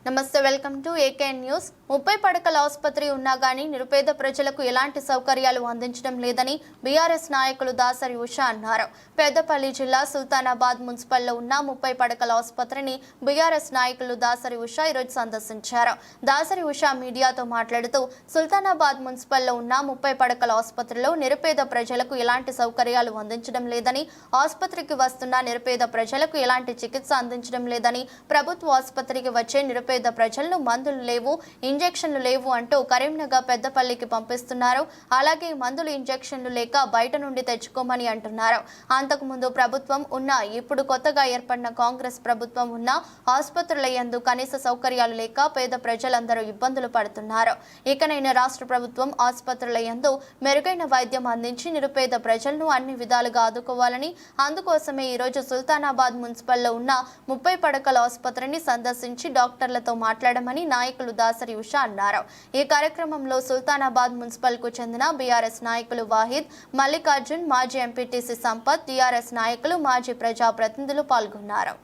నమస్తే, welcome to AKN news. 30 పడకల ఆసుపత్రి ఉన్నా గానీ నిరుపేద ప్రజలకు ఎలాంటి సౌకర్యాలు అందించడం లేదని బీఆర్ఎస్ నాయకులు దాసరి ఉష అన్నారు. పెద్దపల్లి జిల్లా సుల్తానాబాద్ మున్సిపల్లో ఉన్న 30 పడకల ఆసుపత్రిని బీఆర్ఎస్ నాయకులు దాసరి ఉష ఈరోజు సందర్శించారు. దాసరి ఉష మీడియాతో మాట్లాడుతూ సుల్తానాబాద్ మున్సిపల్లో ఉన్న 30 పడకల ఆసుపత్రిలో నిరుపేద ప్రజలకు ఎలాంటి సౌకర్యాలు అందించడం లేదని, ఆసుపత్రికి వస్తున్న నిరుపేద ప్రజలకు ఎలాంటి చికిత్స అందించడం లేదని, ప్రభుత్వ ఆసుపత్రికి వచ్చే నిరుపేద ప్రజలను మందులు లేవు, ఇంజెక్షన్లు లేవు అంటూ కరీంనగర్ పెద్దపల్లికి పంపిస్తున్నారు. అలాగే మందులు ఇంజెక్షన్లు లేక బయట నుండి తెచ్చుకోమని అంటున్నారు. అంతకుముందు ప్రభుత్వం ఉన్న, ఇప్పుడు కొత్తగా ఏర్పడిన కాంగ్రెస్ ప్రభుత్వం ఉన్న ఆసుపత్రుల యందు కనీస సౌకర్యాలు లేక పేద ప్రజలందరూ ఇబ్బందులు పడుతున్నారు. ఇకనైనా రాష్ట్ర ప్రభుత్వం ఆసుపత్రుల యందు మెరుగైన వైద్యం అందించి నిరుపేద ప్రజలను అన్ని విధాలుగా ఆదుకోవాలని, అందుకోసమే ఈరోజు సుల్తానాబాద్ మున్సిపల్లో ఉన్న 30 పడకల ఆసుపత్రిని సందర్శించి డాక్టర్లతో మాట్లాడమని నాయకులు దాసరి ఉష అన్నారు. ఈ కార్యక్రమంలో సుల్తానాబాద్ మున్సిపల్ కు చెందిన బీఆర్ఎస్ నాయకులు వాహిద్, మల్లికార్జున్, మాజీ ఎంపీటీసీ సంపత్, టీఆర్ఎస్ నాయకులు, మాజీ ప్రజాప్రతినిధులు పాల్గొన్నారు.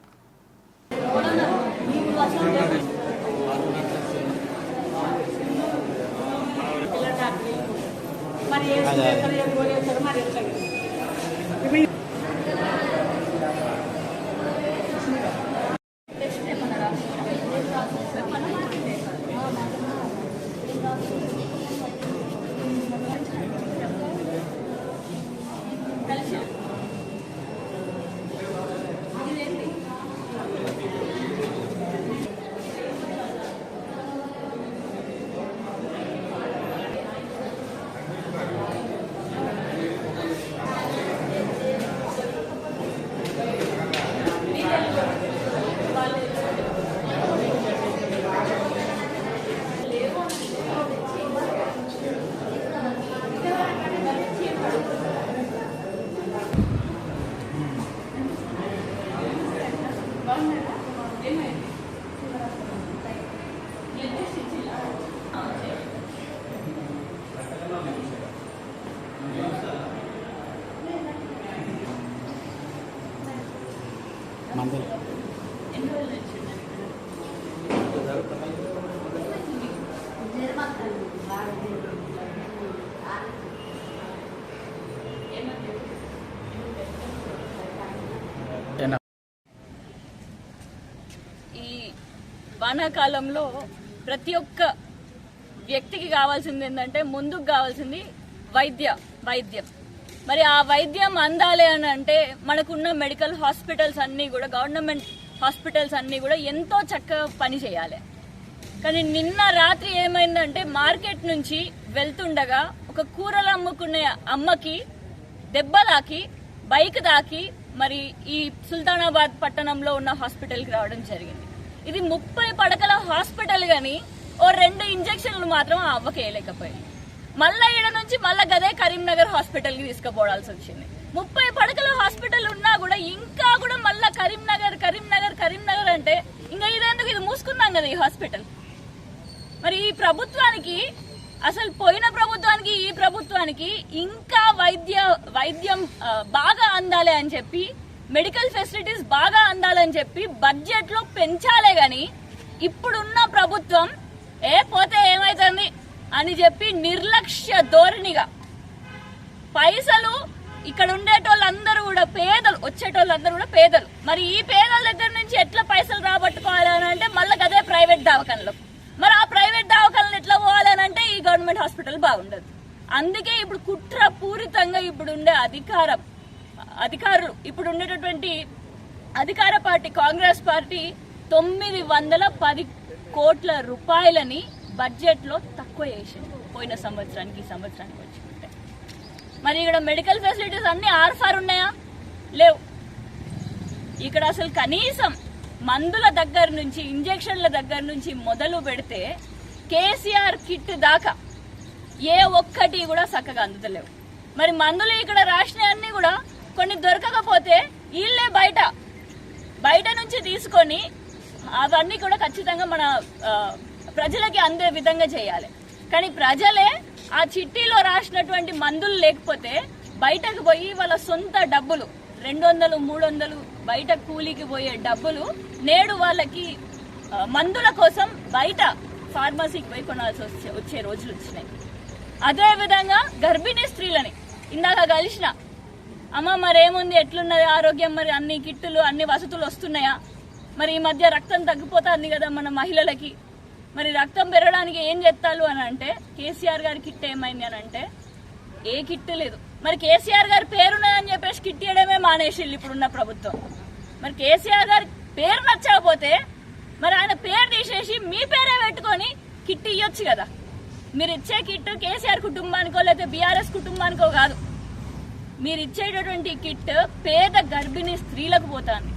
ఈ వానాకాలంలో ప్రతి ఒక్క వ్యక్తికి కావాల్సింది ఏంటంటే, ముందుకు కావాల్సింది వైద్యం. మరి ఆ వైద్యం అందాలి అని అంటే మనకున్న మెడికల్ హాస్పిటల్స్ అన్నీ కూడా, గవర్నమెంట్ హాస్పిటల్స్ అన్నీ కూడా ఎంతో చక్కగా పని చేయాలి. కానీ నిన్న రాత్రి ఏమైందంటే, మార్కెట్ నుంచి వెళ్తుండగా ఒక కూరలు అమ్ముకునే అమ్మకి దెబ్బ తాకి, బైక్ తాకి మరి ఈ సుల్తానాబాద్ పట్టణంలో ఉన్న హాస్పిటల్కి రావడం జరిగింది. ఇది 30 పడకల హాస్పిటల్ గాని ఓ 2 ఇంజక్షన్లు మాత్రం ఆ అవ్వకి వేయలేకపోయింది. మళ్ళా ఈడ నుంచి మళ్ళా గదే కరీంనగర్ హాస్పిటల్కి తీసుకుపోవాల్సి వచ్చింది. 30 పడకల హాస్పిటల్ ఉన్నా కూడా ఇంకా కూడా మళ్ళా కరీంనగర్ అంటే ఇంకా ఇదేందుకు, ఇది మూసుకున్నాం కదా ఈ హాస్పిటల్. మరి ఈ ప్రభుత్వానికి, అసలు పోయిన ప్రభుత్వానికి ఈ ప్రభుత్వానికి ఇంకా వైద్యం బాగా అందాలి అని చెప్పి, మెడికల్ ఫెసిలిటీస్ బాగా అందాలని చెప్పి బడ్జెట్ లో పెంచాలే గాని, ఇప్పుడున్న ప్రభుత్వం పోతే ఏమైతుంది అని చెప్పి నిర్లక్ష్య ధోరణిగా పైసలు, ఇక్కడ ఉండేటోళ్ళందరూ కూడా పేదలు, వచ్చేటోళ్ళందరూ కూడా పేదలు. మరి ఈ పేదల దగ్గర నుంచి ఎట్లా పైసలు రాబట్టుకోవాలని అంటే మళ్ళీ అదే ప్రైవేట్ దవాఖానలు. మరి ఆ ప్రైవేట్ దవాఖానలు ఎట్లా పోవాలని అంటే ఈ గవర్నమెంట్ హాస్పిటల్ బాగుండదు. అందుకే ఇప్పుడు కుట్ర పూరితంగా ఇప్పుడు ఉండే అధికారులు, ఇప్పుడు ఉండేటటువంటి అధికార పార్టీ కాంగ్రెస్ పార్టీ 910 కోట్ల రూపాయలని బడ్జెట్ లో తక్కువ చేసింది పోయిన సంవత్సరానికి, ఈ సంవత్సరానికి వచ్చుకుంటే. మరి ఇక్కడ మెడికల్ ఫెసిలిటీస్ అన్ని ఆర్ఫార్ ఉన్నాయా? లేవు. ఇక్కడ అసలు కనీసం మందుల దగ్గర నుంచి, ఇంజెక్షన్ల దగ్గర నుంచి మొదలు పెడితే కేసీఆర్ కిట్ దాకా ఏ ఒక్కటి కూడా చక్కగా అందుతలేవు. మరి మందులు ఇక్కడ రాసినవన్నీ కూడా కొన్ని దొరకకపోతే వీళ్ళే బయట నుంచి తీసుకొని అవన్నీ కూడా ఖచ్చితంగా మన ప్రజలకి అందే విధంగా చేయాలి. కానీ ప్రజలే ఆ చిట్టీలో రాసినటువంటి మందులు లేకపోతే బయటకు పోయి వాళ్ళ సొంత డబ్బులు 200, 300 బయట కూలీకి పోయే డబ్బులు నేడు వాళ్ళకి మందుల కోసం బయట ఫార్మసీకి పోయి కొనాల్సి వచ్చే రోజులు వచ్చినాయి. అదే విధంగా గర్భిణీ స్త్రీలని ఇందాక కలిసిన అమ్మ మరేముంది, ఎట్లున్నది ఆరోగ్యం, మరి అన్ని కిట్టులు అన్ని వసతులు వస్తున్నాయా, మరి ఈ మధ్య రక్తం తగ్గిపోతుంది కదా మన మహిళలకి, మరి రక్తం పెరగడానికి ఏం చేస్తాలు అని అంటే కేసీఆర్ గారి కిట్ ఏమైంది అని అంటే ఏ కిట్టు లేదు. మరి కేసీఆర్ గారి పేరున్నదని చెప్పేసి కిట్ ఇవ్వడమే మానేసిళ్ళు ఇప్పుడున్న ప్రభుత్వం. మరి కేసీఆర్ గారి పేరు నచ్చకపోతే మరి ఆయన పేరు తీసేసి మీ పేరే పెట్టుకొని కిట్ ఇవ్వచ్చు కదా. మీరు ఇచ్చే కిట్ కేసీఆర్ కుటుంబానికో లేకపోతే బీఆర్ఎస్ కుటుంబానికో కాదు, మీరు ఇచ్చేటటువంటి కిట్ పేద గర్భిణీ స్త్రీలకు పోతుంది.